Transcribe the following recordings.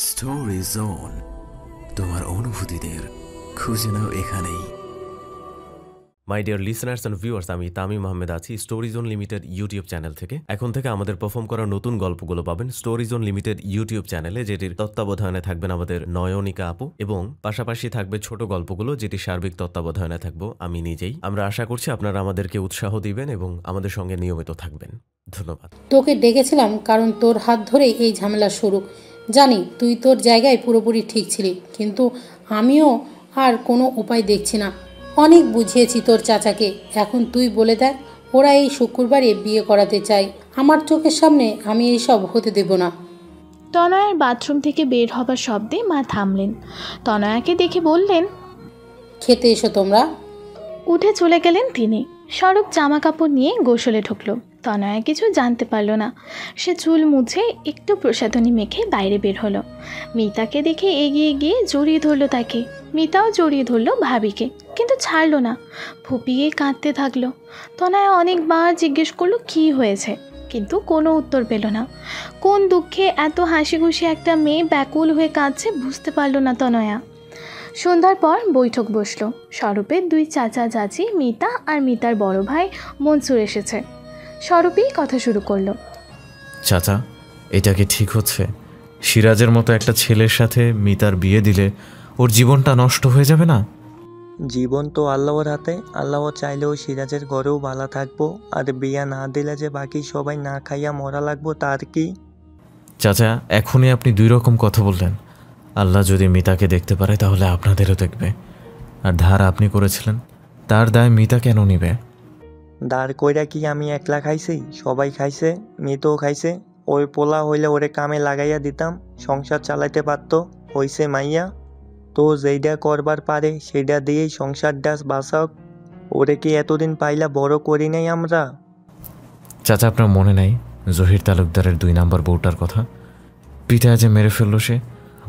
Story zone, তোমার অনুভূতিদের খুঁজে নাও এখানেই। My dear listeners and viewers, আমি তামিম আহমেদ আছি story zone limited YouTube channel থেকে। এখন থেকে আমাদের পারফর্ম করা নতুন গল্পগুলো পাবেন স্টোরি জোন লিমিটেড ইউটিউব চ্যানেলে, যেটির তত্ত্বাবধানে থাকবেন আমাদের নয়নিকা আপু, এবং পাশাপাশি থাকবে ছোট গল্পগুলো, যেটি সার্বিক তত্ত্বাবধানে থাকবো আমি নিজেই। আমরা আশা করছি আপনারা আমাদেরকে উৎসাহ দিবেন এবং আমাদের সঙ্গে নিয়মিত থাকবেন। ধন্যবাদ। তোকে ডেকেছিলাম কারণ তোর হাত ধরেই এই ঝামেলা শুরু। জানি তুই তোর জায়গায় পুরোপুরি ঠিক ছিলি, কিন্তু আমিও আর কোনো উপায় দেখছি না। অনেক বুঝিয়েছি তোর চাচাকে, এখন তুই বলে দেখ, ওরা এই শুক্রবারে বিয়ে করাতে চায়। আমার চোখের সামনে আমি এইসব হতে দেব না। তনয়ার বাথরুম থেকে বের হবার শব্দে মা থামলেন। তনয়াকে দেখে বললেন, খেতে এসো তোমরা। উঠে চলে গেলেন তিনি। স্বরূপ জামা কাপড় নিয়ে গোসলে ঢুকলো। তনয়া কিছু জানতে পারল না। সে চুল মুছে একটু প্রসাধনী মেখে বাইরে বের হলো। মিতাকে দেখে এগিয়ে গিয়ে জড়িয়ে ধরলো তাকে। মিতাও জড়িয়ে ধরলো ভাবিকে, কিন্তু ছাড়লো না। ফুপিয়ে কাঁদতে থাকলো। তনয়া অনেকবার জিজ্ঞেস করলো কী হয়েছে, কিন্তু কোনো উত্তর পেল না। কোন দুঃখে এত হাসি খুশি একটা মেয়ে ব্যাকুল হয়ে কাঁদছে বুঝতে পারল না তনয়া। সন্ধ্যার পর বৈঠক বসল। স্বরূপের দুই চাচা চাচি, মিতা আর মিতার বড় ভাই মনসুর এসেছে। স্বরূপই কথা শুরু করলো। চাচা, এটা কি ঠিক হচ্ছে? সিরাজের মতো একটা ছেলের সাথে মিতার বিয়ে দিলে ওর জীবনটা নষ্ট হয়ে যাবে না? জীবন তো আল্লাহর হাতে। আল্লাহ চাইলেও সিরাজের ঘরেও ভালো থাকবো, আর বিয়া না দিলে যে বাকি সবাই না খাইয়া মরা লাগবো তার কি? চাচা, এখনই আপনি দুই রকম কথা বললেন। আল্লাহ যদি মিতাকে দেখতে পারে তাহলে আপনাদেরও দেখবে। আর ধার আপনি করেছিলেন, তার দায় মিতা কেন নিবে? দাঁড় কইরা কি আমি একলা খাইছি? সবাই খাইছে, মেয়েতেও খাইছে। ওই পোলা হইলে ওরে কামে লাগাইয়া দিতাম, সংসার চালাইতে পারতো। হইছে মাইয়া, তো যেইটা করবার পারে সেইটা দিয়েই সংসারটা বাঁচাওক। ওরে কি এতদিন পাইলা বড় করি নাই আমরা? চাচা, আপনার মনে নাই জহির তালুকদারের 2 নাম্বার বউটার কথা? পিতা যে মেরে ফেললো সে।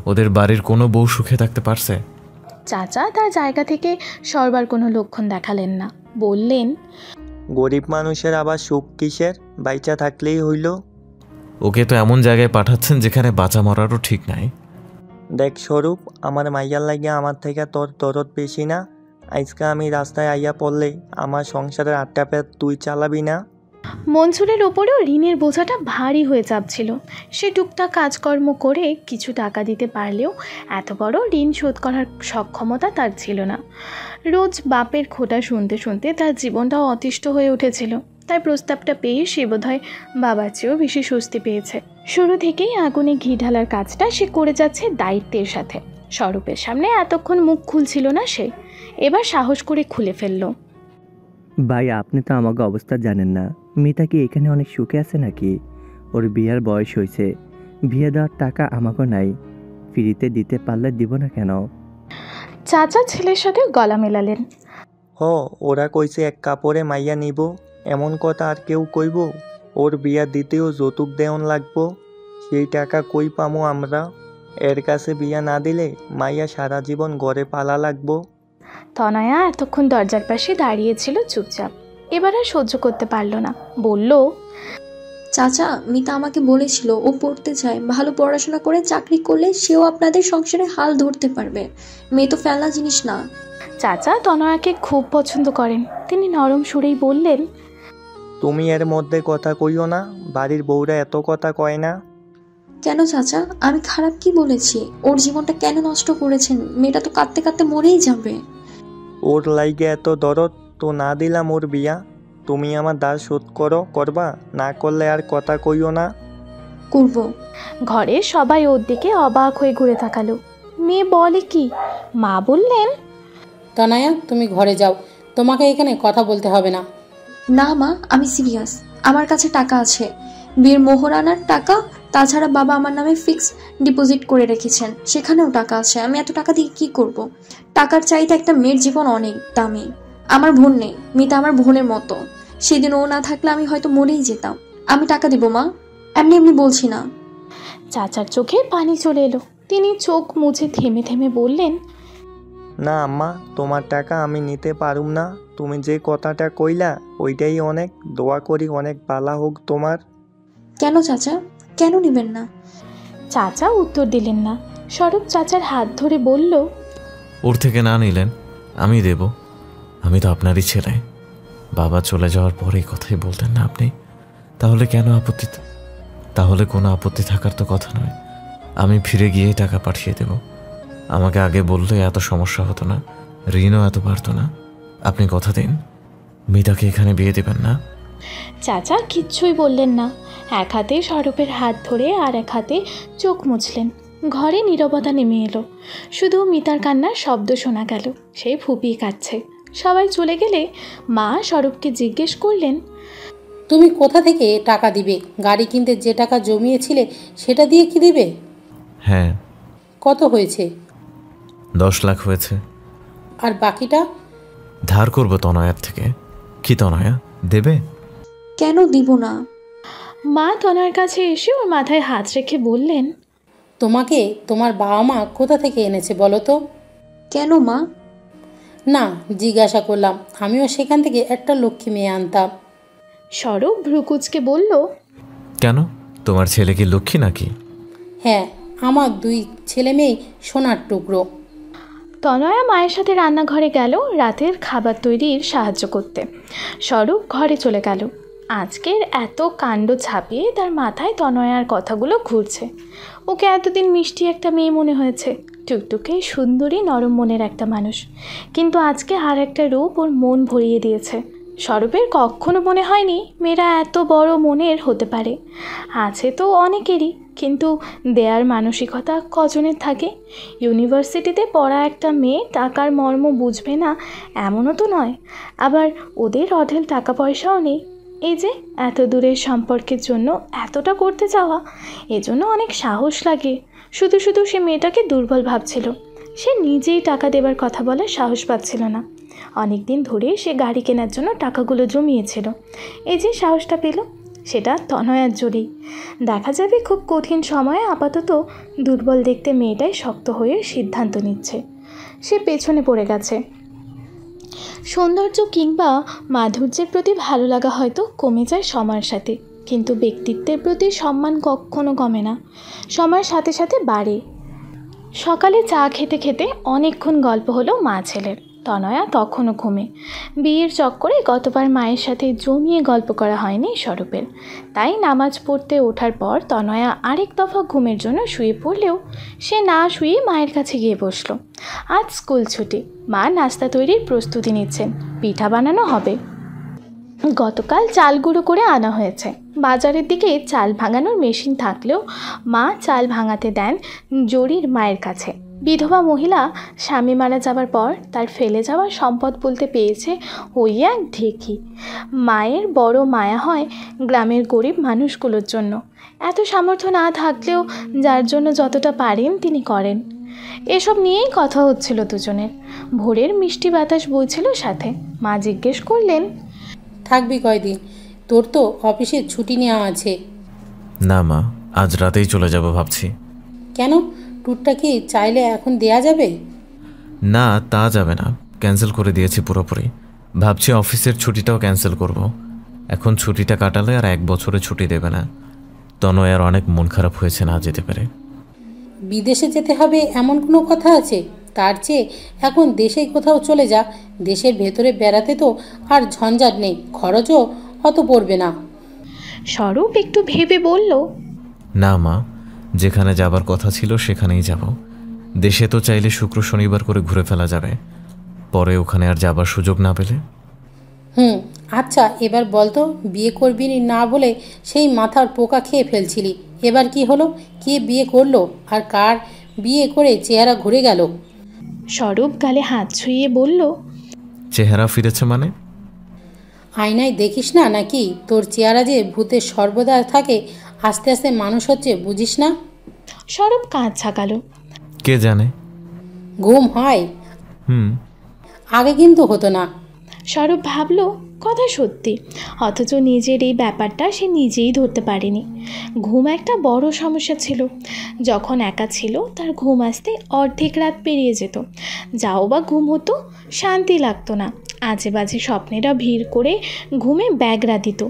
ওদের বাড়ির কোনো বউ সুখে থাকতে পারছে? চাচা তার জায়গা থেকে সরবার কোনো লক্ষণ দেখালেন না। বললেন, গরিব মানুষের আবার সুখ কিসের? বাইচা থাকলেই হইল। ওকে তো এমন জায়গায় পাঠাচ্ছেন যেখানে বাঁচা মরারও ঠিক নাই। দেখ স্বরূপ, আমার মাইয়ার লাগিয়া আমার থেকে তোর দরদ বেশি না। আজকে আমি রাস্তায় আইয়া পড়লেই আমার সংসারের 8টা পেট তুই চালাবি না? মনসুরের ওপরেও ঋণের বোঝাটা ভারী হয়ে চাপছিল। সে টুকটাক কাজকর্ম করে কিছু টাকা দিতে পারলেও এত বড় ঋণ শোধ করার সক্ষমতা তার ছিল না। রোজ বাপের খোঁটা শুনতে শুনতে তার জীবনটাও অতিষ্ঠ হয়ে উঠেছিল। তাই প্রস্তাবটা পেয়ে সে বোধহয় বাবার চেয়েও বেশি স্বস্তি পেয়েছে। শুরু থেকেই আগুনে ঘি ঢালার কাজটা সে করে যাচ্ছে দায়িত্বের সাথে। স্বরূপের সামনে এতক্ষণ মুখ খুলছিল না সে, এবার সাহস করে খুলে ফেলল। ভাই, আপনি তো আমাকে অবস্থা জানেন না। মিতা কি এখানে অনেক সুখে আছে নাকি? ওর বিয়ার বয়স হয়েছে, বিয়ে দেওয়ার টাকা আমাকে নাই। ফ্রিতে দিতে পারলে দিব না কেন? চাচা ছেলের সাথে গলা মেলালেন। ওরা কইছে এক কাপড়ে মাইয়া নিব, এমন কথা আর কেউ কইব? ওর বিয়া দিতেও যৌতুক দেওয়ান লাগবো, সেই টাকা কই পামো আমরা? এর কাছে বিয়া না দিলে মাইয়া সারা জীবন ঘরে পালা লাগবো। তনয়া এতক্ষণ দরজার পাশে দাঁড়িয়েছিল চুপচাপ। এবার আর সহ্য করতে পারল না, বলল, চাচা, মিতা আমাকে বলেছিল ও পড়তে চায়, ভালো পড়াশোনা করে চাকরি করলে সেও আপনাদের সংসারে হাল ধরতে পারবে। মেয়ে তো ফেলা জিনিস না। চাচা তনয়াকে খুব পছন্দ করেন। তিনি নরম সুরেই বললেন, তুমি এর মধ্যে কথা কইও না, বাড়ির বউরা এত কথা কয় না। কেন চাচা, আমি খারাপ কি বলেছি? ওর জীবনটা কেন নষ্ট করেছেন? মেয়েটা তো কাঁদতে কাঁদতে মরেই যাবে। ওর লাইগে এত দরদ তো না দিলাম ওর বিয়া। তুমি আমার দায় শোধ করবা, না করলে আর কথা কইও না। করব। ঘরে সবাই ওর দিকে অবাক হয়ে ঘুরে তাকালো। মেয়ে বলে কি? মা বললেন, তনয়া, তুমি ঘরে যাও, তোমাকে এখানে কথা বলতে হবে না। না মা, আমি সিরিয়াস। আমার কাছে টাকা আছে, বিয়ের মোহর আনার টাকা। তাছাড়া বাবা আমার নামে ফিক্সড ডিপোজিট করে রেখেছেন, সেখানেও টাকা আছে। আমি এত টাকা দিয়ে কি করব? টাকার চাইতে একটা মেয়ের জীবন অনেক দামি। আমার বোন নেই, মিতা আমার বোনের মতো। সেদিন ও না থাকলে আমি হয়তো মরেই যেতাম। আমি টাকা দিব মা, এমনি এমনি বলছি না। চাচার চোখে পানি চলে এলো। তিনি চোখ মুছে থেমে থেমে বললেন, না আম্মা, তোমার টাকা আমি নিতে পারুম না। তুমি যে কথাটা কইলা ওইটাই অনেক। দোয়া করি অনেক বালা হোক তোমার। কেন চাচা, কেন নিবেন না? চাচা উত্তর দিলেন না। স্বরূপ চাচার হাত ধরে বলল, ওর থেকে না নিলেন, আমি দেব। আমি তো আপনারই ছেলে। বাবা চলে যাওয়ার পর এই কথাই বলতেন না আপনি? তাহলে কেন আপত্তি? তাহলে কোনো আপত্তি থাকার তো কথা নয়। আমি ফিরে গিয়েই টাকা পাঠিয়ে দেব। আমাকে আগে বললে এত সমস্যা হতো না, ঋণও এত বাড়তো না। আপনি কথা দিন, মিতাকে এখানে বিয়ে দেবেন না? চাচা কিচ্ছুই বললেন না। এক হাতে স্বরূপের হাত ধরে আর এক হাতে চোখ মুছলেন। ঘরে নীরবতা নেমে এলো, শুধু মিতার কান্নার শব্দ শোনা গেল। সেই ফুপিয়ে কাঁদছে। সবাই চলে গেলে মা স্বরূপকে জিজ্ঞেস করলেন, তুমি কোথা থেকে টাকা দিবে? গাড়ি কিনতে যে টাকা জমিয়েছিলে সেটা দিয়ে কি দিবে? হ্যাঁ। কত হয়েছে? 10 লাখ হয়েছে। আর বাকিটা? ধার করবো তনয়ার থেকে। কি তনয়া দেবে? কেন দিব না? মা তনয়ের কাছে এসে ওর মাথায় হাত রেখে বললেন, তোমাকে তোমার বাবা মা কোথা থেকে এনেছে বলো তো? কেন মা? না, জিজ্ঞাসা করলাম। আমিও সেখান থেকে একটা লক্ষ্মী মেয়ে আনতাম। স্বরূপ ভ্রুকুচকে বলল, কেন, তোমার ছেলে কি লক্ষ্মী নাকি? হ্যাঁ, আমার 2 ছেলে মেয়ে সোনার টুকরো। তনয়া মায়ের সাথে রান্নাঘরে গেল রাতের খাবার তৈরির সাহায্য করতে। স্বরূপ ঘরে চলে গেল। আজকের এত কাণ্ড ছাপিয়ে তার মাথায় তনয়ার কথাগুলো ঘুরছে। ওকে এতদিন মিষ্টি একটা মেয়ে মনে হয়েছে, টুকটুকে সুন্দরী নরম মনের একটা মানুষ, কিন্তু আজকে আর একটা রূপ ওর মন ভরিয়ে দিয়েছে। স্বরূপের কখনো মনে হয়নি মেয়েরা এত বড় মনের হতে পারে। আছে তো অনেকেরই, কিন্তু দেয়ার মানসিকতা কজনের থাকে? ইউনিভার্সিটিতে পড়া একটা মেয়ে টাকার মর্ম বুঝবে না এমনও তো নয়। আবার ওদের অঢেল টাকা পয়সাও নেই। এই যে এত দূরের সম্পর্কের জন্য এতটা করতে যাওয়া, এজন্য অনেক সাহস লাগে। শুধু শুধু সে মেয়েটাকে দুর্বল ভাবছিল। সে নিজেই টাকা দেবার কথা বলার সাহস পাচ্ছিল না। অনেক দিন ধরে সে গাড়ি কেনার জন্য টাকাগুলো জমিয়েছিল। এই যে সাহসটা পেল, সেটা তনয়ার জোরেই। দেখা যাবে খুব কঠিন সময়ে আপাতত দুর্বল দেখতে মেয়েটাই শক্ত হয়ে সিদ্ধান্ত নিচ্ছে। সে পেছনে পড়ে গেছে। সৌন্দর্য কিংবা মাধুর্যের প্রতি ভালো লাগা হয়তো কমে যায় সময়ের সাথে, কিন্তু ব্যক্তিত্বের প্রতি সম্মান কখনো কমে না, সময়ের সাথে সাথে বাড়ে। সকালে চা খেতে খেতে অনেকক্ষণ গল্প হলো মা ছেলের। তনয়া তখনও ঘুমে। বিয়ের চক্করে গতবার মায়ের সাথে জমিয়ে গল্প করা হয়নি স্বরূপের। তাই নামাজ পড়তে ওঠার পর তনয়া আরেক দফা ঘুমের জন্য শুয়ে পড়লেও সে না শুয়ে মায়ের কাছে গিয়ে বসলো। আজ স্কুল ছুটি। মা নাস্তা তৈরির প্রস্তুতি নিচ্ছেন, পিঠা বানানো হবে। গতকাল চাল গুঁড়ো করে আনা হয়েছে। বাজারের দিকে চাল ভাঙানোর মেশিন থাকলেও মা চাল ভাঙাতে দেন জরির মায়ের কাছে। বিধবা মহিলা স্বামী মারা যাবার পর তার ফেলে যাওয়া সম্পদ বলতে পেয়েছে ওই এক ঢেকি। মায়ের বড় মায়া হয় গ্রামের গরিব মানুষগুলোর জন্য। এত সামর্থ্য না থাকলেও যার জন্য যতটা পারেন তিনি করেন। এসব নিয়েই কথা হচ্ছিল দুজনের। ভোরের মিষ্টি বাতাস বইছিল সাথে। মা জিজ্ঞেস করলেন, থাকবি কয়দিন? তোর তো অফিসে ছুটি নেওয়া আছে। না মা, আজ রাতেই চলে যাব ভাবছি। কেন, ট্যুরটা কি চাইলে এখন দেয়া যাবে? না, তা যাবে না, ক্যান্সেল করে দিয়েছি পুরোপুরি। ভাবছি অফিসের ছুটিটাও ক্যান্সেল করব। এখন ছুটিটা কাটালে আর 1 বছরে ছুটি দেবে না। তনয়ার অনেক মন খারাপ হয়েছে না যেতে পারে। বিদেশে যেতে হবে এমন কোনো কথা আছে? তার চেয়ে এখন দেশেই কোথাও চলে যা। দেশের ভেতরে বেড়াতে তো আর ঝঞ্ঝাট নেই, খরচও অত পড়বে না। স্বরূপ একটু ভেবে বলল, না মা, যেখানে যাবার কথা ছিল সেখানেই যাব। দেশে তো চাইলে শুক্র শনিবার করে ঘুরে ফেলা যাবে, পরে ওখানে আর যাবার সুযোগ না পেলে। আচ্ছা, এবার বলতো, বিয়ে করবি না বলে সেই মাথার পোকা খেয়ে ফেলছিলি, এবার কি হলো? কে বিয়ে করলো আর কার বিয়ে করে চেহারা ঘুরে গেল? স্বরূপ গালে হাত ছুঁয়ে বলল, চেহারা ফিরেছে মানে? আয়নায় দেখিস না নাকি? তোর চেহারা যে ভূতের সর্বদা থাকে, আস্তে আস্তে মানুষ হচ্ছে, বুঝিস না? স্বরূপ কাঁধ ঝাঁকালো। কে জানে। ঘুম হয়? হুম। আগে কিন্তু হতো না। স্বরূপ ভাবল কথা সত্যি, অথচ নিজের এই ব্যাপারটা সে নিজেই ধরতে পারেনি। ঘুম একটা বড় সমস্যা ছিল। যখন একা ছিল তার ঘুম আসতে অর্ধেক রাত পেরিয়ে যেত। যাও বা ঘুম হতো, শান্তি লাগতো না। আজে বাজে স্বপ্নেরা ভিড় করে ঘুমে ব্যাগরা দিত।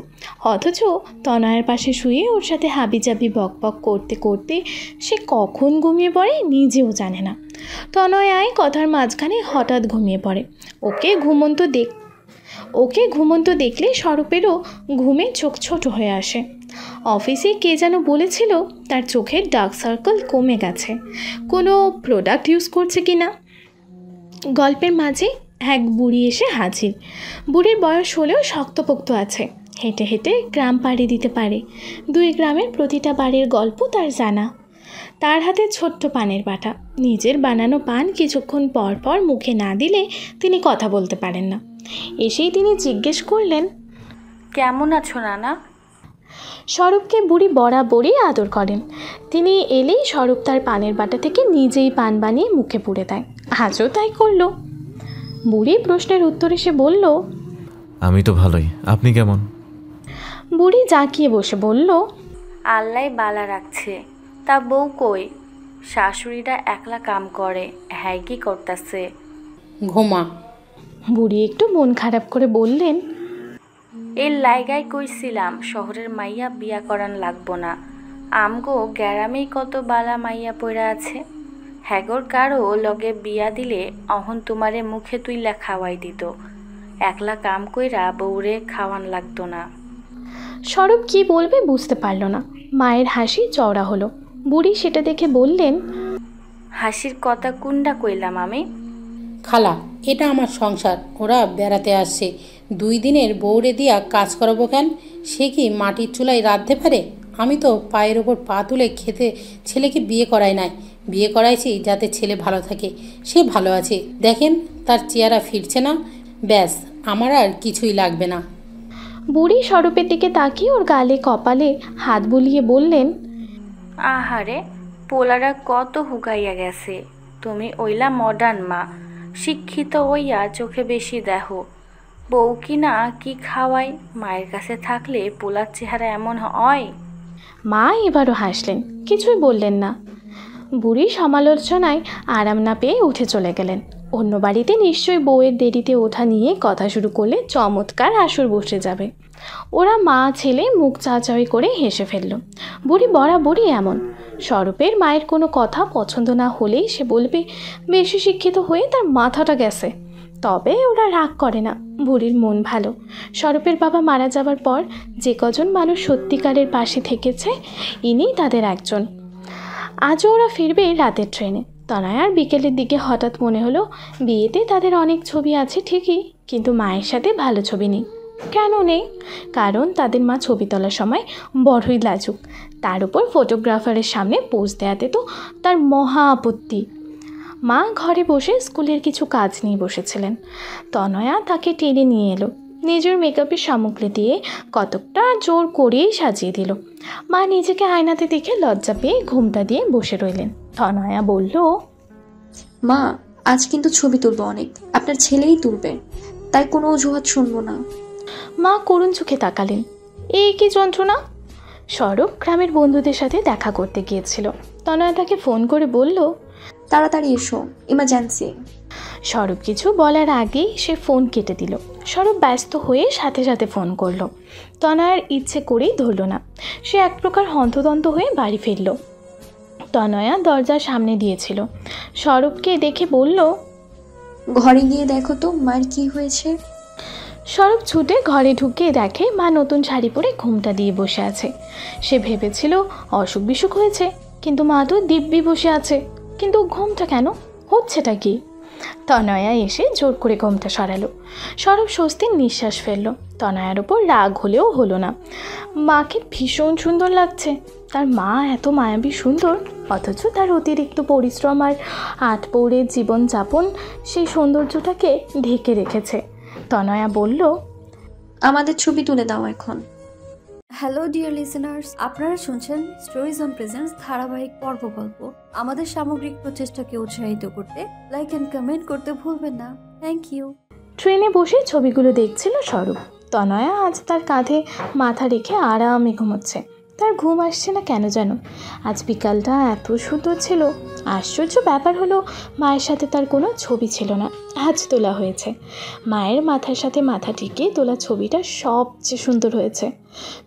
অথচ তনয়ের পাশে শুয়ে ওর সাথে হাবিজাবি বকবক করতে করতে সে কখন ঘুমিয়ে পড়ে নিজেও জানে না। তনয় কথার মাঝখানে হঠাৎ ঘুমিয়ে পড়ে। ওকে ঘুমন্ত দেখলে স্বরূপেরও ঘুমে চোখ ছোট হয়ে আসে। অফিসে কে যেন বলেছিল তার চোখের ডার্ক সার্কেল কমে গেছে, কোনো প্রোডাক্ট ইউজ করছে কি না। গল্পের মাঝে এক বুড়ি এসে হাজির। বুড়ির বয়স হলেও শক্তপোক্ত আছে, হেঁটে হেঁটে গ্রাম পাড়ি দিতে পারে। 2 গ্রামের প্রতিটা বাড়ির গল্প তার জানা। তার হাতে ছোট্ট পানের বাটা। নিজের বানানো পান কিছুক্ষণ পর পর মুখে না দিলে তিনি কথা বলতে পারেন না। এসেই তিনি জিজ্ঞেস করলেন, কেমন আছো নানা? স্বরূপকে বুড়ি বরাবরই আদর করেন। তিনি এলেই স্বরূপ তার পানের বাটা থেকে নিজেই পান বানিয়ে মুখে পুরে দেয়। আজও তাই করল। বুড়ি প্রশ্নের উত্তরে সে বলল, আমি তো ভালোই, আপনি কেমন? বুড়ি জাঁকিয়ে বসে বলল, আল্লাহ বালা রাখছে। তা বউ কই? শাশুড়িরা একলা কাম করে, হ্যাঁ কি করতেছে? ঘুমা। বুড়ি একটু মন খারাপ করে বললেন, এর লাইগায় কইছিলাম শহরের মাইয়া বিয়া করান লাগবো না। আমগো গ্যারামেই কত বালা মাইয়া পইরা আছে। হ্যাগর কারো লগে বিয়া দিলে অহন তোমারে মুখে তুইলা খাওয়াই দিত। একলা কাম কইরা বউরে খাওয়ান লাগতো না। স্বরূপ কি বলবে বুঝতে পারল না। মায়ের হাসি চওড়া হলো। বুড়ি সেটা দেখে বললেন, হাসির কথা কুন্ডা কইলাম আমি? খালা, এটা আমার সংসার, ওরা বেড়াতে আসছে। 2 দিনের বউরে দিয়া কাজ করাবো কেন? সে কি মাটির চুলায় রাঁধতে পারে? আমি তো পায়ের ওপর পা তুলে খেতে ছেলেকে বিয়ে করাই নাই, বিয়ে করাইছি যাতে ছেলে ভালো থাকে। সে ভালো আছে, দেখেন তার চেহারা ফিরছে না, ব্যাস, আমার আর কিছুই লাগবে না। বুড়ি স্বরূপের দিকে তাকিয়ে ওর গালে কপালে হাত বুলিয়ে বললেন, আহারে, পোলারা কত হুগাইয়া গেছে। তুমি ওইলা মডার্ন মা, শিক্ষিত হইয়া চোখে বেশি দেখো। বউ কি না কি খাওয়াই, মায়ের কাছে থাকলে পোলার চেহারা এমন হয়? মা এবারও হাসলেন, কিছুই বললেন না। বুড়ি সমালোচনায় আরাম না পেয়ে উঠে চলে গেলেন। অন্য বাড়িতে নিশ্চয়ই বউয়ের দেরিতে ওঠা নিয়ে কথা শুরু করলে চমৎকার আসর বসে যাবে। ওরা মা ছেলে মুখ চাচাই করে হেসে ফেলল। বুড়ি বরাবরই এমন। স্বরূপের মায়ের কোনো কথা পছন্দ না হলেই সে বলবে বেশি শিক্ষিত হয়ে তার মাথাটা গেছে। তবে ওরা রাগ করে না, বুড়ির মন ভালো। স্বরূপের বাবা মারা যাবার পর যে কজন মানুষ সত্যিকারের পাশে থেকেছে, ইনি তাদের একজন। আজও ওরা ফিরবে রাতের ট্রেনে। তনয়ার বিকেলের দিকে হঠাৎ মনে হলো বিয়েতে তাদের অনেক ছবি আছে ঠিকই, কিন্তু মায়ের সাথে ভালো ছবি নেই। কেন নেই? কারণ তাদের মা ছবি তোলার সময় বড়ই লাজুক। তার উপর ফটোগ্রাফারের সামনে পোজ দেওয়াতে তো তার মহা আপত্তি। মা ঘরে বসে স্কুলের কিছু কাজ নিয়ে বসেছিলেন। তনয়া তাকে টেনে নিয়ে এলো। নিজের মেকআপের সামগ্রী দিয়ে কতকটা জোর করেই সাজিয়ে দিল। মা নিজেকে আয়নাতে দেখে লজ্জা পেয়ে ঘুমটা দিয়ে বসে রইলেন। তনয়া বলল, মা, আজ কিন্তু ছবি তুলবো অনেক, আপনার ছেলেই তুলবে, তাই কোনো অজুহাত শুনবো না। মা করুণ চোখে তাকালেন। এই কি যন্ত্রণা? স্বরূপ গ্রামের বন্ধুদের সাথে দেখা করতে গিয়েছিল। তনয়া তাকে ফোন করে বলল, তাড়াতাড়ি এসো, ইমার্জেন্সি। স্বরূপ কিছু বলার আগেই সে ফোন কেটে দিল। স্বরূপ ব্যস্ত হয়ে সাথে সাথে ফোন করলো। তনয়ার ইচ্ছে করেই ধরল না। সে এক প্রকার হন্তদন্ত হয়ে বাড়ি ফিরল। তনয়া দরজার সামনে দিয়েছিল। স্বরূপকে দেখে বলল, ঘরে গিয়ে দেখো তো মায়ের কি হয়েছে। স্বরূপ ছুটে ঘরে ঢুকে দেখে মা নতুন শাড়ি পরে ঘুমটা দিয়ে বসে আছে। সে ভেবেছিল অসুখ বিসুখ হয়েছে, কিন্তু মা তো দিব্যি বসে আছে। কিন্তু ঘুমটা কেন হচ্ছেটা কি? তনয়া এসে জোর করে ঘুমটা সরালো। স্বরূপ স্বস্তির নিঃশ্বাস ফেলল। তনয়ার উপর রাগ হলেও হলো না। মাকে ভীষণ সুন্দর লাগছে। তার মা এত মায়াবী সুন্দর, অথচ তার অতিরিক্ত পরিশ্রম আর আটপৌরের জীবনযাপন সেই সৌন্দর্যটাকে ঢেকে রেখেছে। তনয়া বলল, আমাদের ছবি তুলে দাও এখন। হ্যালো ডিয়ার লিসেনার্স, আপনারা শুনছেন স্টোরিজ অন প্রেজেন্স ধারাবাহিক পর্ব গল্প। আমাদের সামগ্রিক প্রচেষ্টাকে উৎসাহিত করতে লাইক এন্ড কমেন্ট করতে ভুলবেন না। Thank you. ট্রেনে বসে ছবিগুলো দেখছিল স্বরূপ। তনয়া আজ তার কাঁধে মাথা রেখে আরামে ঘুমোচ্ছে। তার ঘুম আসছে না কেন যেন। আজ বিকালটা এত সুন্দর ছিল। আশ্চর্য ব্যাপার হলো, মায়ের সাথে তার কোনো ছবি ছিল না, আজ তোলা হয়েছে। মায়ের মাথার সাথে মাথা টিকে তোলা ছবিটা সবচেয়ে সুন্দর হয়েছে।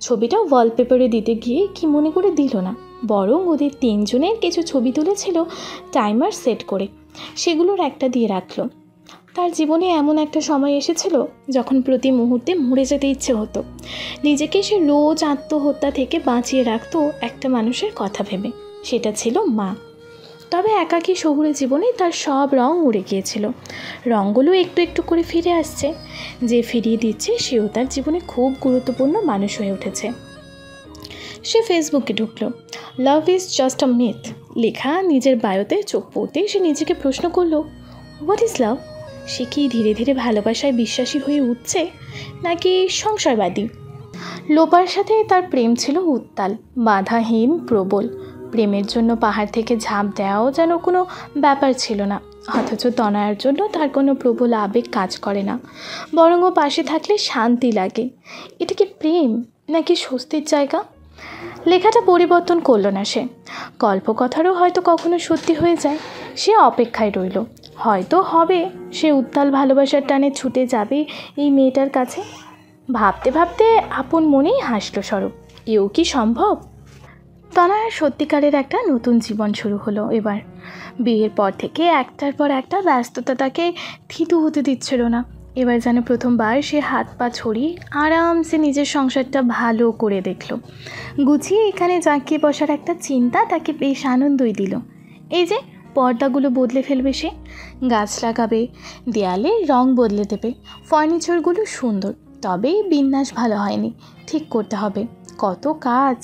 ছবিটা ওয়ালপেপারে দিতে গিয়ে কি মনে করে দিল না, বরং ওদের তিনজনের কিছু ছবি তুলেছিল টাইমার সেট করে, সেগুলোর একটা দিয়ে রাখলো। তার জীবনে এমন একটা সময় এসেছিল যখন প্রতি মুহূর্তে মরে যেতে ইচ্ছে হতো। নিজেকে সে রোজ আত্মহত্যা থেকে বাঁচিয়ে রাখতো একটা মানুষের কথা ভেবে, সেটা ছিল মা। তবে একাকী শহুরে জীবনে তার সব রং উড়ে গিয়েছিল। রঙগুলো একটু একটু করে ফিরে আসছে। যে ফিরিয়ে দিচ্ছে সেও তার জীবনে খুব গুরুত্বপূর্ণ মানুষ হয়ে উঠেছে। সে ফেসবুকে ঢুকলো। Love is just a myth লেখা নিজের বায়োতে চোখ পড়তে সে নিজেকে প্রশ্ন করলো, হোয়াট ইজ লাভ? সে কি ধীরে ধীরে ভালোবাসায় বিশ্বাসী হয়ে উঠছে, নাকি সংসারবাদী? লোপার সাথে তার প্রেম ছিল উত্তাল, বাধাহীন, প্রবল। প্রেমের জন্য পাহাড় থেকে ঝাঁপ দেওয়াও যেন কোনো ব্যাপার ছিল না। অথচ তনয়ার জন্য তার কোনো প্রবল আবেগ কাজ করে না, বরং ও পাশে থাকলে শান্তি লাগে। এটা কি প্রেম নাকি স্বস্তির জায়গা? লেখাটা পরিবর্তন করলো না সে। গল্পকথারও হয়তো কখনো সত্যি হয়ে যায়, সে অপেক্ষায় রইল। হয়তো হবে সে উত্তাল ভালোবাসার টানে ছুটে যাবে এই মেয়েটার কাছে। ভাবতে ভাবতে আপন মনেই হাসল স্বরূপ। এও কি সম্ভব? তনয়ার সত্যিকারের একটা নতুন জীবন শুরু হলো এবার। বিয়ের পর থেকে একটার পর একটা ব্যস্ততা তাকে থিতু হতে দিচ্ছিল না। এবার যেন প্রথমবার সে হাত পা ছড়িয়ে আরামসে নিজের সংসারটা ভালো করে দেখল। গুছিয়ে এখানে জাঁকিয়ে বসার একটা চিন্তা তাকে বেশ আনন্দই দিল। এই যে পর্দাগুলো বদলে ফেলবে সে, গাছ লাগাবে, দেয়ালে রং বদলে দেবে, ফার্নিচারগুলো সুন্দর, তবে বিন্যাস ভালো হয়নি, ঠিক করতে হবে। কত কাজ!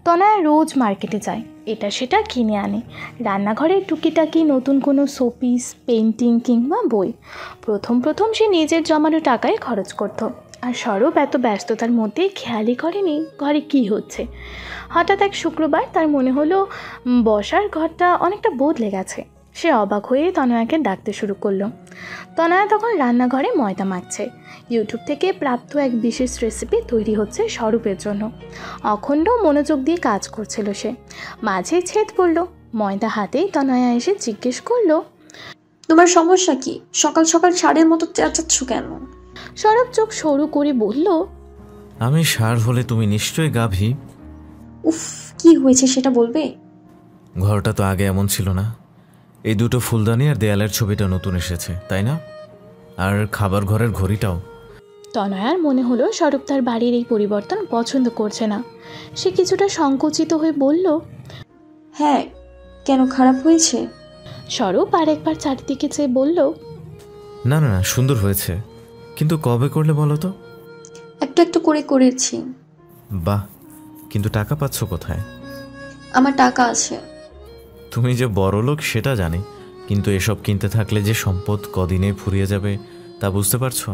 তনয়া রোজ মার্কেটে যায়, এটা সেটা কিনে আনে। রান্নাঘরে টুকিটাকি নতুন কোনো শোপিস, পেন্টিং কিংবা বই। প্রথম সে নিজের জমানো টাকায় খরচ করত। আর স্বরূপ এত ব্যস্ততার মধ্যে খেয়ালই করেনি ঘরে কী হচ্ছে। হঠাৎ এক শুক্রবার তার মনে হলো বসার ঘরটা অনেকটা বদলে গেছে। সে অবাক হয়ে তনয়াকে ডাকতে শুরু করলো। তনয়া তখন রান্নাঘরে ময়দা মাখছে। ইউটিউব থেকে প্রাপ্ত এক বিশেষ রেসিপি তৈরি হচ্ছে স্বরূপের জন্য। অখণ্ড মনোযোগ দিয়ে কাজ করছিল সে। মাঝে ছেদ পড়ল। ময়দা হাতেই তনয়া এসে জিজ্ঞেস করলো, তোমার সমস্যা কি? সকাল সকাল ষাঁড়ের মতো চেঁচাচ্ছ কেন? স্বরূপ চোখ সরু করে বলল, আমি ষাঁড় হলে তুমি নিশ্চয়ই গাভী। উফ, কি হয়েছে সেটা বলবে? ঘরটা তো আগে এমন ছিল না। এই দুটো ফুলদানি আর দেয়ালের ছবিটা নতুন এসেছে, তাই না? আর খাবার ঘরের ঘড়িটাও। তনয়ার মনে হলো স্বরূপ তার বাড়ির এই পরিবর্তন পছন্দ করছে না। সে কিছুটা সংকুচিত হয়ে বলল, হ্যাঁ, কেন খারাপ হয়েছে? স্বরূপ আরেকবার চারিদিকে চেয়ে বলল, না না না, সুন্দর হয়েছে, কিন্তু কবে করলে বলো তো? একটু একটু করে করেছি। বাহ, কিন্তু টাকা পাচ্ছ কোথায়? আমার টাকা আছে। তুমি যে বড় লোক সেটা জানি, কিন্তু এসব কিনতে থাকলে যে সম্পদ কদিনে ফুরিয়ে যাবে তা বুঝতে পারছো?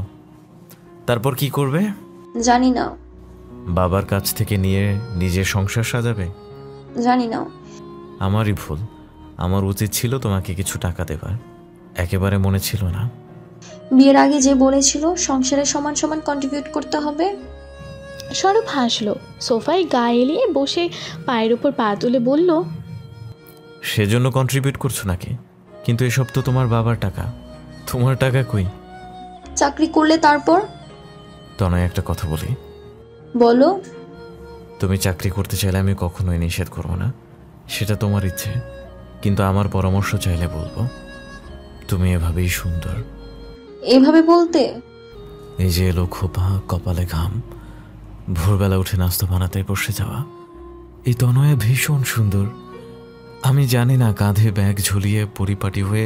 তারপর কি করবে জানি না। বাবার কাছ থেকে নিয়ে নিজের সংসার সাজাবে? জানি না। আমারই ভুল। আমার উচিত ছিল তোমাকে কিছু টাকা দেবার, একেবারে মনে ছিল না। বিয়ের আগে যে বলেছিল সংসারে সমান সমান কন্ট্রিবিউট করতে হবে। স্বরূপ হাসলো। সোফায় গা এলিয়ে বসে পায়ের উপর পা তুলে বলল, সেজন্য কন্ট্রিবিউট করছো নাকি? কিন্তু এসব তো তোমার বাবার টাকা, তোমার টাকা কই? চাকরি করলে তারপর? তনয়, একটা কথা বলি। বলো। তুমি চাকরি করতে চাইলে আমি কখনোই নিষেধ করবো না, সেটা তোমার ইচ্ছে। কিন্তু আমার পরামর্শ চাইলে বলবো, তুমি এভাবেই সুন্দর। এভাবে বলতে? এই যে এলো খোপা, কপালে ঘাম, ভোরবেলা উঠে নাস্তা বানাতে বসে যাওয়া, এই তনয়া ভীষণ সুন্দর। আমি জানি না কাঁধে ব্যাগ ঝুলিয়ে পরিপাটি হয়ে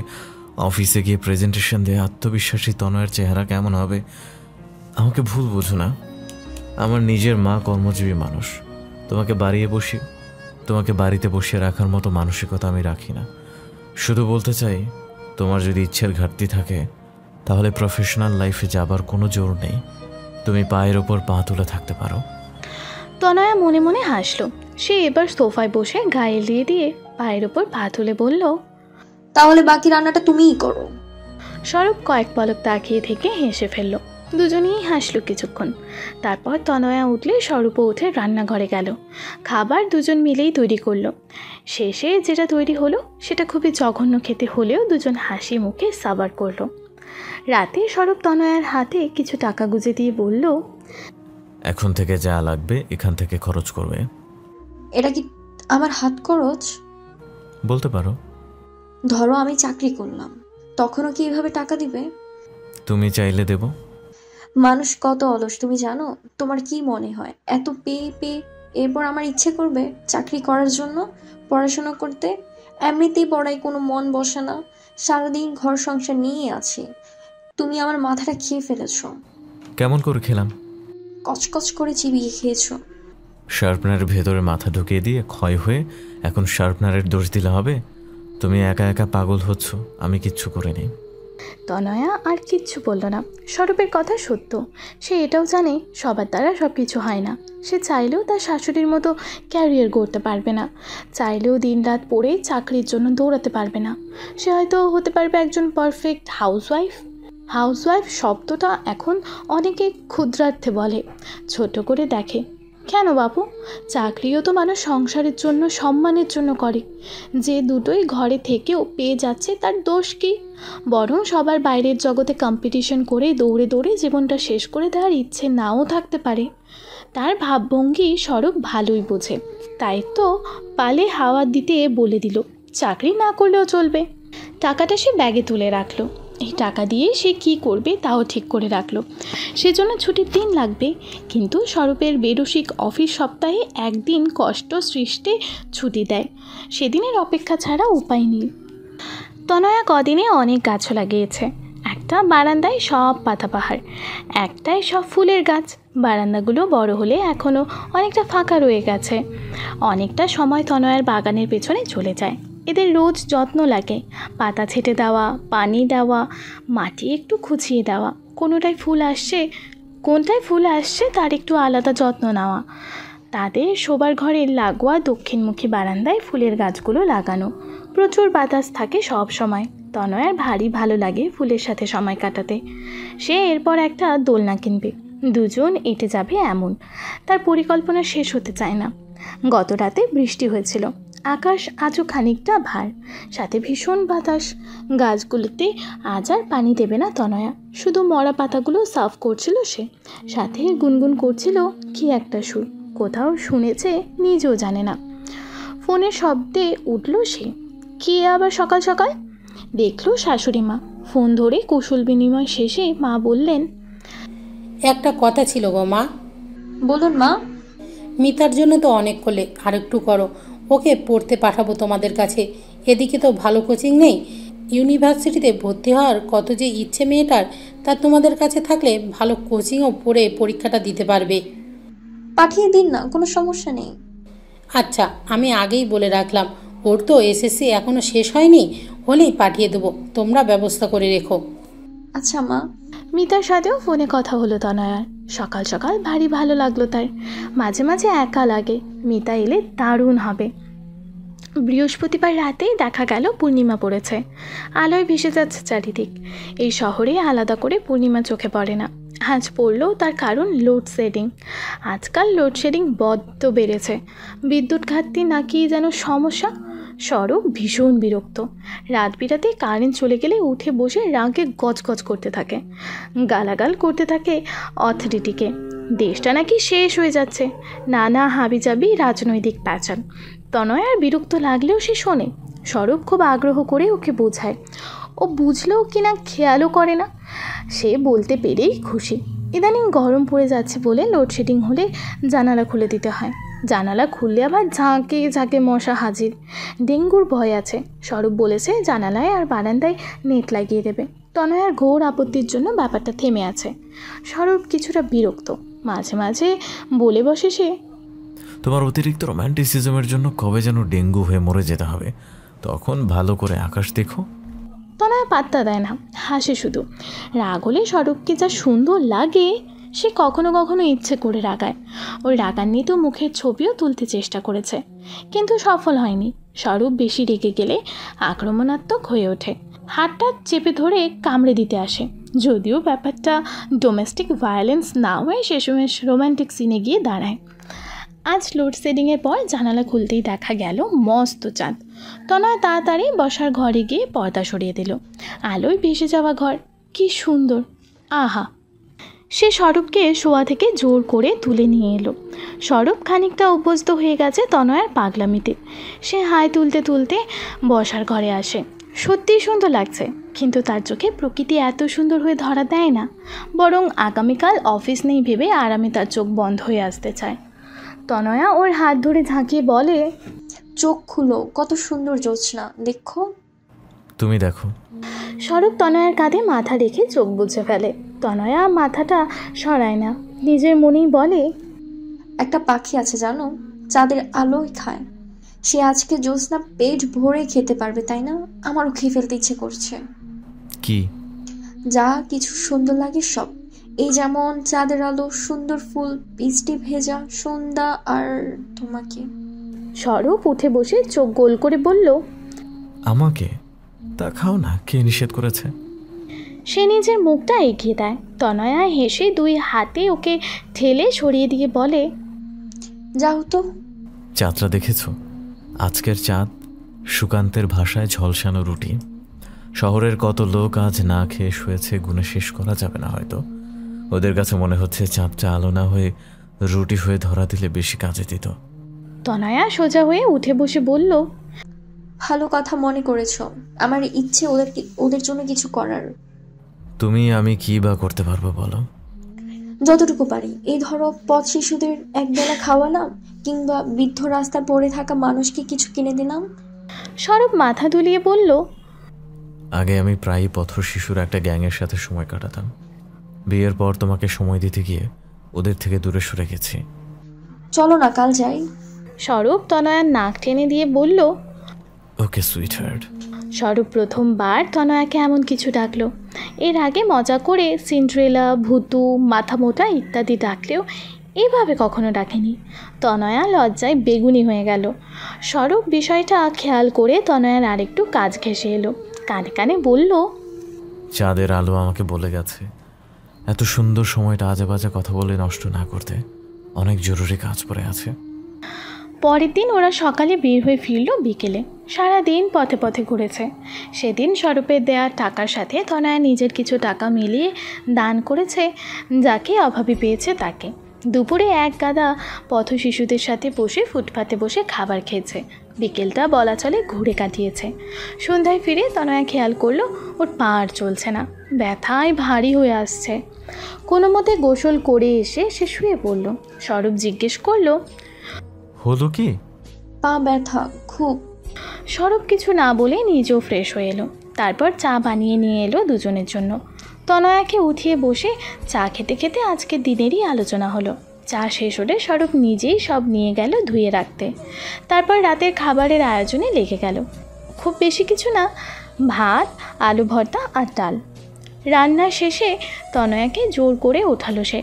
অফিসে গিয়ে প্রেজেন্টেশন দিয়ে আত্মবিশ্বাসী তনয়ের চেহারা কেমন হবে। আমাকে ভুল বুঝো না, আমার নিজের মা কর্মজীবী মানুষ। তোমাকে বাড়িতে বসিয়ে রাখার মতো মানসিকতা আমি রাখি না। শুধু বলতে চাই, তোমার যদি ইচ্ছের ঘাটতি থাকে তাহলে প্রফেশনাল লাইফে যাবার কোনো জোর নেই। তুমি পায়ের ওপর পা তুলে থাকতে পারো। তনয়া মনে মনে হাসলো। সে এবার সোফায় বসে গায়ে এলিয়ে দিয়ে পায়ের ওপর পা তুলে বলল, তাহলে বাকি রান্নাটা তুমিই করো। স্বরূপ কয়েক পলক তাকিয়ে থেকে হেসে ফেলল। দুজনেই হাসল কিছুক্ষণ। তারপর তনয়া উঠলে স্বরূপও উঠে রান্নাঘরে গেল। খাবার দুজন মিলেই তৈরি করলো। শেষে যেটা তৈরি হলো সেটা খুবই জঘন্য খেতে হলেও দুজন হাসি মুখে সাবার করলো। রাতে স্বরূপ তনয়ার হাতে কিছু টাকা গুঁজে দিয়ে বলল, এখন থেকে যা লাগবে এখান থেকে খরচ করবে। এটা কি আমার হাত খরচ? বলতে পারো। ধরো আমি চাকরি করলাম, তখনও কি এভাবে টাকা দিবে? তুমি চাইলে দেব। মানুষ কত অলস তুমি জানো? তোমার কি মনে হয় এত পেয়ে পেয়ে এরপর আমার ইচ্ছে করবে চাকরি করার জন্য, পড়াশোনা করতে? এমনিতেই পড়ায় কোনো মন বসে না, সারাদিন ঘর সংসার নিয়ে আছি। তুমি আমার মাথাটা খেয়ে ফেলেছো। কেমন করে খেলাম? কচকচ করে চিবিয়ে খেয়েছো। শার্পনারের ভেতরে মাথা ঢুকিয়ে দিয়ে ক্ষয় হয়ে এখন শার্পনারের দোষ দিলে হবে? তুমি একা একা পাগল হচ্ছ, আমি কিচ্ছু করিনি। তনয়া আর কিচ্ছু বলল না। স্বরূপের কথা সত্য, সে এটাও জানে সবার দ্বারা সব কিছু হয় না। সে চাইলেও তার শাশুড়ির মতো ক্যারিয়ার গড়তে পারবে না, চাইলেও দিনরাত পড়ে চাকরির জন্য দৌড়াতে পারবে না। সে হয়তো হতে পারবে একজন পারফেক্ট হাউসওয়াইফ। হাউসওয়াইফ শব্দটা এখন অনেকে ক্ষুদ্রার্থে বলে, ছোট করে দেখে। কেন বাপু, চাকরিও তো মানুষ সংসারের জন্য, সম্মানের জন্য করে। যে দুটোই ঘরে থেকেও পেয়ে যাচ্ছে তার দোষ কি? বরং সবার বাইরের জগতে কম্পিটিশন করে দৌড়ে দৌড়ে জীবনটা শেষ করে দেওয়ার ইচ্ছে নাও থাকতে পারে। তার ভাবভঙ্গি স্বরূপ ভালোই বোঝে, তাই তো পালে হাওয়া দিতে বলে দিল চাকরি না করলেও চলবে। টাকাটা সে ব্যাগে তুলে রাখলো। এই টাকা দিয়ে সে কি করবে তাও ঠিক করে রাখলো। সেজন্য ছুটির দিন লাগবে, কিন্তু স্বরূপের বেরসিক অফিস সপ্তাহে একদিন কষ্ট সৃষ্টে ছুটি দেয়। সেদিনের অপেক্ষা ছাড়া উপায় নেই। তনয়া কদিনে অনেক গাছ লাগিয়েছে। একটা বারান্দায় সব পাতাবাহার, একটায় সব ফুলের গাছ। বারান্দাগুলো বড় হলে এখনও অনেকটা ফাঁকা রয়ে গেছে। অনেকটা সময় তনয়ার বাগানের পেছনে চলে যায়। এদের রোজ যত্ন লাগে, পাতা ছেটে দেওয়া, পানি দেওয়া, মাটি একটু খুঁচিয়ে দেওয়া, কোনোটায় ফুল আসছে তার একটু আলাদা যত্ন নেওয়া। তাদের শোবার ঘরের লাগোয়া দক্ষিণমুখী বারান্দায় ফুলের গাছগুলো লাগানো। প্রচুর বাতাস থাকে সব সময়। তনয়ার ভারী ভালো লাগে ফুলের সাথে সময় কাটাতে। সে এরপর একটা দোলনা কিনবে, দুজন এঁটে যাবে এমন। তার পরিকল্পনা শেষ হতে চায় না। গত রাতে বৃষ্টি হয়েছিল, আকাশ আজও খানিকটা ভার, সাথে ভীষণ বাতাস। গাছগুলোতে আজ আর পানি দেবে না তনয়া, শুধু মরা পাতাগুলো সাফ করছিল সে, সাথে গুনগুন করছিল কি একটা সুর, কোথাও শুনেছে নিজেও জানে না। ফোনের শব্দে উঠল সে। কে আবার সকাল সকাল? দেখলো শাশুড়ি মা। ফোন ধরে কুশল বিনিময় শেষে মা বললেন, একটা কথা ছিল গো মা। বলুন মা। মিতার জন্য তো অনেক করলে, আর একটু করো। ওকে পড়তে পাঠাবো তোমাদের কাছে। এদিকে তো ভালো কোচিং নেই, ইউনিভার্সিটিতে ভর্তি হওয়ার কত যে ইচ্ছে মেয়েটার, তা তোমাদের কাছে থাকলে ভালো কোচিংও পড়ে পরীক্ষাটা দিতে পারবে। পাঠিয়ে দিন না, কোনো সমস্যা নেই। আচ্ছা, আমি আগেই বলে রাখলাম, ওর তো এসএসসি এখনও শেষ হয়নি, হলেই পাঠিয়ে দেবো, তোমরা ব্যবস্থা করে রেখো। আচ্ছা মা। মিতার সাথেও ফোনে কথা হলো তনয়ার। সকাল সকাল ভারী ভালো লাগলো তার। মাঝে মাঝে একা লাগে, মিতা এলে দারুণ হবে। বৃহস্পতিবার রাতেই দেখা গেল পূর্ণিমা পড়েছে। আলোয় ভেসে যাচ্ছে চারিদিক। এই শহরে আলাদা করে পূর্ণিমা চোখে পড়ে না। আজ পড়লেও তার কারণ লোডশেডিং। আজকাল লোডশেডিং বড্ড বেড়েছে। বিদ্যুৎ ঘাটতি নাকি যেন সমস্যা। স্বরূপ ভীষণ বিরক্ত। রাত বিরাতে কারেন্ট চলে গেলে উঠে বসে রাগে গজগজ করতে থাকে, গালাগাল করতে থাকে অথরিটিকে। দেশটা নাকি শেষ হয়ে যাচ্ছে, নানা হাবিজাবি রাজনৈতিক প্যাচাল। তনয়ার বিরক্ত লাগলেও সে শোনে। স্বরূপ খুব আগ্রহ করে ওকে বোঝায়। ও বুঝলেও কিনা খেয়ালও করে না। সে বলতে পেরেই খুশি। ইদানিং গরম পড়ে যাচ্ছে বলে লোডশেডিং হলে জানালা খুলে দিতে হয়। জানালা খুললে আবার ঝাঁকে ঝাঁকে মশা হাজির। ডেঙ্গুর ভয় আছে। স্বরূপ বলেছে জানালায় আর বারান্দায় নেট লাগিয়ে দেবে। তনয়ার ঘোর আপত্তির জন্য ব্যাপারটা থেমে আছে। স্বরূপ কিছুটা বিরক্ত। মাঝে মাঝে বলে বসে সে, তোমার অতিরিক্ত রোম্যান্টিসিজমের জন্য কবে যেন ডেঙ্গু হয়ে মরে যেতে হবে, তখন ভালো করে আকাশ দেখো। তনয়া পাত্তা দেয় না, হাসে শুধু। রাগ হলে স্বরূপকে যা সুন্দর লাগে সে কখনো কখনো ইচ্ছে করে রাগায়। ওই রাগান্বিত মুখের ছবিও তুলতে চেষ্টা করেছে, কিন্তু সফল হয়নি। স্বরূপ বেশি রেগে গেলে আক্রমণাত্মক হয়ে ওঠে। হাতটা চেপে ধরে কামড়ে দিতে আসে। যদিও ব্যাপারটা ডোমেস্টিক ভায়োলেন্স না হয়ে শেষমেশ রোম্যান্টিক সিনে গিয়ে দাঁড়ায়। আজ লোডশেডিংয়ের পর জানালা খুলতেই দেখা গেল মস্ত চাঁদ। তনয় তাড়াতাড়ি বসার ঘরে গিয়ে পর্দা সরিয়ে দিল। আলোয় ভেসে যাওয়া ঘর, কি সুন্দর! আহা! সে স্বরূপকে শোয়া থেকে জোর করে তুলে নিয়ে এলো। স্বরূপ খানিকটা অভ্যস্ত হয়ে গেছে তনয়ার পাগলামিতে। সে হাই তুলতে তুলতে বসার ঘরে আসে। সত্যিই সুন্দর লাগছে, কিন্তু তার চোখে প্রকৃতি এত সুন্দর হয়ে ধরা দেয় না, বরং আগামীকাল অফিস নেই ভেবে আরামে তার চোখ বন্ধ হয়ে আসতে চায়। তনয়া ওর হাত ধরে ঝাঁকিয়ে বলে, চোখ খুলো, কত সুন্দর জ্যোৎস্না, দেখো। তুমি দেখো। স্বরূপ তনয়ার কাঁধে মাথা রেখে চোখ বুজে ফেলে। তনয়া মাথাটা সরায় না, নিজের মনেই বলে, একটা পাখি আছে জানো, চাঁদের আলোয় খায়। সে আজকে জ্যোৎস্না পেট ভরে খেতে পারবে, তাই না? আমারও খেয়ে ফেলতে ইচ্ছে করছে। কি? যা কিছু সুন্দর লাগে সব। এই যেমন চাঁদের আলো, সুন্দর ফুল, বৃষ্টি ভেজা সন্ধ্যা, আর তোমাকে। স্বরূপ উঠে বসে চোখ গোল করে বলল, আমাকে? তা খাও না, কে নিষেধ করেছে? সে নিজের মুখটা এগিয়ে দেয়। তনয়া হেসে দুই হাতে ওকে ঠেলে সরিয়ে দিয়ে বলে, যাও তো। চাঁদটা দেখেছ? আজকের চাঁদ সুকান্তের ভাষায় ঝলসানো রুটি। শহরের কত লোক আজ না খেয়ে শুয়েছে, গুণে শেষ করা যাবে না হয়তো। ওদের কাছে মনে হচ্ছে চাঁদটা আলো না হয়ে রুটি হয়ে ধরা দিলে বেশি কাজে দিত। তনয়া সোজা হয়ে উঠে বসে বলল, ভালো কথা মনে করেছ। আমার ইচ্ছে ওদের জন্য কিছু করার। তুমি আমি কি বা করতে পারবো বলো? যতটুকু পারি। এই ধরো, পথ শিশুদের একবেলা খাওয়ালাম, কিংবা বৃদ্ধ রাস্তায় পড়ে থাকা মানুষকে কিছু কিনে দিলাম। স্বরূপ মাথা দুলিয়ে বলল, আগে আমি প্রায়ই পথ শিশুর একটা গ্যাংয়ের সাথে সময় কাটাতাম। বিয়ের পর তোমাকে সময় দিতে গিয়ে ওদের থেকে দূরে সরে গেছি। চলো না, কাল যাই। স্বরূপ তনয়ার নাক টেনে দিয়ে বলল, ওকে সুইটহার্ট। স্বরূপ প্রথমবার তনয়াকে এমন কিছু ডাকলো। এর আগে মজা করে সিন্ড্রেলা, ভূতু, মাথা মোটা ইত্যাদি ডাকলেও এভাবে কখনো ডাকেনি। তনয়া লজ্জায় বেগুনি হয়ে গেল। স্বরূপ বিষয়টা খেয়াল করে তনয়ার আরেকটু কাজ ঘেঁষে এলো। কানে কানে বলল, চাঁদের আলো আমাকে বলে গেছে এত সুন্দর সময়টা আজে বাজে কথা বলে নষ্ট না করতে, অনেক জরুরি কাজ পড়ে আছে। পরের দিন ওরা সকালে বের হয়ে ফিরল বিকেলে। সারাদিন পথে পথে ঘুরেছে। সেদিন স্বরূপের দেওয়া টাকার সাথে তনয়া নিজের কিছু টাকা মিলিয়ে দান করেছে যাকে অভাবী পেয়েছে তাকে। দুপুরে এক গাদা পথ শিশুদের সাথে বসে ফুটপাতে বসে খাবার খেয়েছে। বিকেলটা বলা চলে ঘুরে কাটিয়েছে। সন্ধ্যায় ফিরে তনয়া খেয়াল করলো ওর পা আর চলছে না, ব্যথায় ভারী হয়ে আসছে। কোনো মতে গোসল করে এসে সে শুয়ে পড়ল। স্বরূপ জিজ্ঞেস করলো, হলো কি? পা ব্যথা খুব। স্বরূপ কিছু না বলে নিজেও ফ্রেশ হয়ে এলো। তারপর চা বানিয়ে নিয়ে এলো দুজনের জন্য। তনয়াকে উঠিয়ে বসে চা খেতে খেতে আজকের দিনেরই আলোচনা হলো। চা শেষ হলে স্বরূপ নিজেই সব নিয়ে গেল ধুয়ে রাখতে। তারপর রাতের খাবারের আয়োজনে লেগে গেল। খুব বেশি কিছু না, ভাত, আলু ভর্তা আর ডাল। রান্না শেষে তনয়াকে জোর করে ওঠালো সে।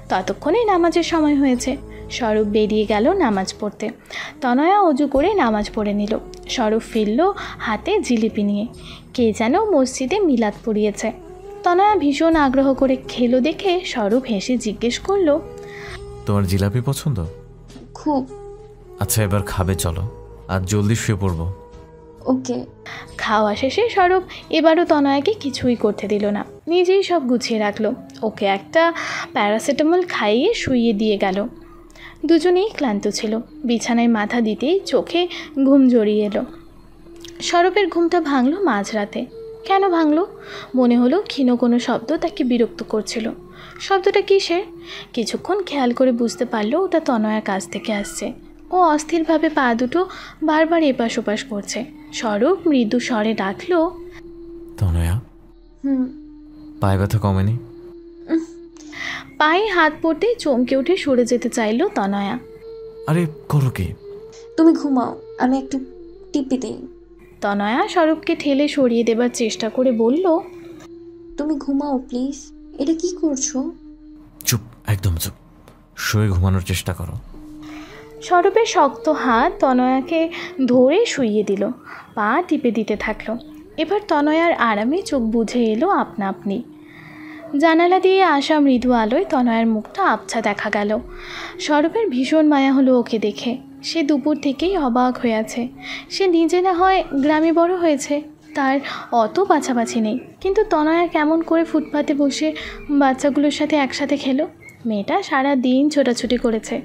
ততক্ষণে নামাজের সময় হয়েছে। স্বরূপ বেরিয়ে গেল নামাজ পড়তে। তনয়া অজু করে নামাজ পড়ে নিল। স্বরূপ ফিরল হাতে জিলিপি নিয়ে। কে যেন মসজিদে মিলাদ পড়িয়েছে। তনয়া ভীষণ আগ্রহ করে খেলো দেখে স্বরূপ হেসে জিজ্ঞেস করলো, তোমার জিলাপি পছন্দ? খুব। আচ্ছা এবার খাবে চলো, আর জলদি শুয়ে পড়বো। ওকে। খাওয়া শেষে স্বরূপ এবারও তনয়াকে কিছুই করতে দিল না, নিজেই সব গুছিয়ে রাখলো। ওকে একটা প্যারাসিটামল খাইয়ে শুইয়ে দিয়ে গেল। দুজনেই ক্লান্ত ছিল। বিছানায় মাথা দিতেই চোখে ঘুম জড়িয়ে এলো। স্বরূপের ঘুমটা ভাঙল মাঝরাতে। কেন ভাঙল? মনে হলো ক্ষীণ কোনো শব্দ তাকে বিরক্ত করছিল। শব্দটা কিসের? কিছুক্ষণ খেয়াল করে বুঝতে পারলো ওটা তনয়ার কাছ থেকে আসছে। ও অস্থিরভাবে পা দুটো বারবার এপাশ ওপাশ করছে। স্বরূপ মৃদু স্বরে ডাকলো, তনয়া। পায়ে ব্যথা কমেনি? পায়ে হাত পড়তেই চমকে উঠে সরে যেতে চাইলো তনয়া। আরে করো কি? তুমি ঘুমাও, আমি একটু টিপে দিই। তনয়া স্বরূপকে ঠেলে সরিয়ে দেবার চেষ্টা করে বলল, তুমি ঘুমাও প্লিজ। এটা কি করছো? চুপ, একদম চুপ। শুয়ে ঘুমানোর চেষ্টা করো। স্বরূপের শক্ত হাত তনয়াকে ধরে শুইয়ে দিল। পা টিপে দিতে থাকলো। এবার তনয়ার আরামে চোখ বুঝে এলো আপনা আপনি। জানালা দিয়ে আসা মৃদু আলোয় তনয়ার মুখটা আবছা দেখা গেল। সৌরভের ভীষণ মায়া হলো ওকে দেখে। সে দুপুর থেকেই অবাক হয়ে আছে। সে নিজে না হয় গ্রামে বড় হয়েছে, তার অত বাছাবাছি নেই, কিন্তু তনয়া কেমন করে ফুটপাতে বসে বাচ্চাগুলোর সাথে একসাথে খেলো। মেয়েটা সারা দিন ছোটাছুটি করেছে,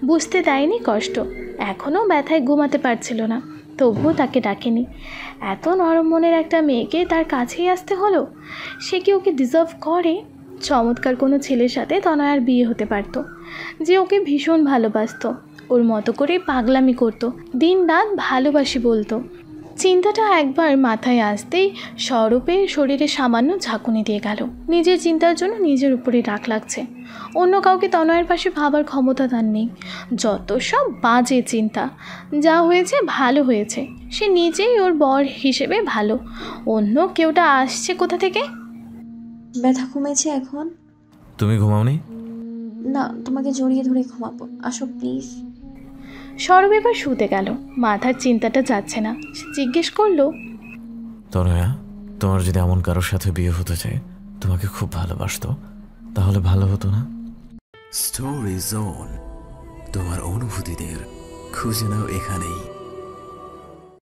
বুঝতে দেয়নি কষ্ট। এখনও ব্যথায় ঘুমাতে পারছিল না, তবুও তাকে ডাকেনি। এত নরম মনের একটা মেয়েকে তার কাছেই আসতে হলো। সে কি ওকে ডিজার্ভ করে? চমৎকার কোনো ছেলের সাথে তনয়ার বিয়ে হতে পারত, যে ওকে ভীষণ ভালোবাসতো, ওর মতো করে পাগলামি করত, দিন রাত ভালোবাসি বলতো। চিন্তাটা একবার মাথায় আসতেই সৌরভের শরীরে সামান্য ঝাঁকুনি দিয়ে গেল। নিজের চিন্তার জন্য নিজের উপরে রাগ লাগছে। অন্য কাউকে তনয়ের পাশে ভাবার ক্ষমতা তার নেই। যত সব বাজে চিন্তা। যা হয়েছে ভালো হয়েছে, সে নিজেই ওর বর হিসেবে ভালো। অন্য কেউটা আসছে কোথা থেকে? ব্যথা কমেছে এখন? তুমি ঘুমাওনি? না, তোমাকে জড়িয়ে ধরে ঘুমাবো, আসো প্লিজ। সৌরভ এবার শুতে গেল। মাথার চিন্তাটা যাচ্ছে না। সে জিজ্ঞেস করলো, তনয়া, তোমার যদি এমন কারোর সাথে বিয়ে হতে চায়, তোমাকে খুব ভালোবাসতো, তাহলে ভালো হতো না? স্টোরি জোন, তোমার অনুভূতিদের খুঁজে নাও এখানেই।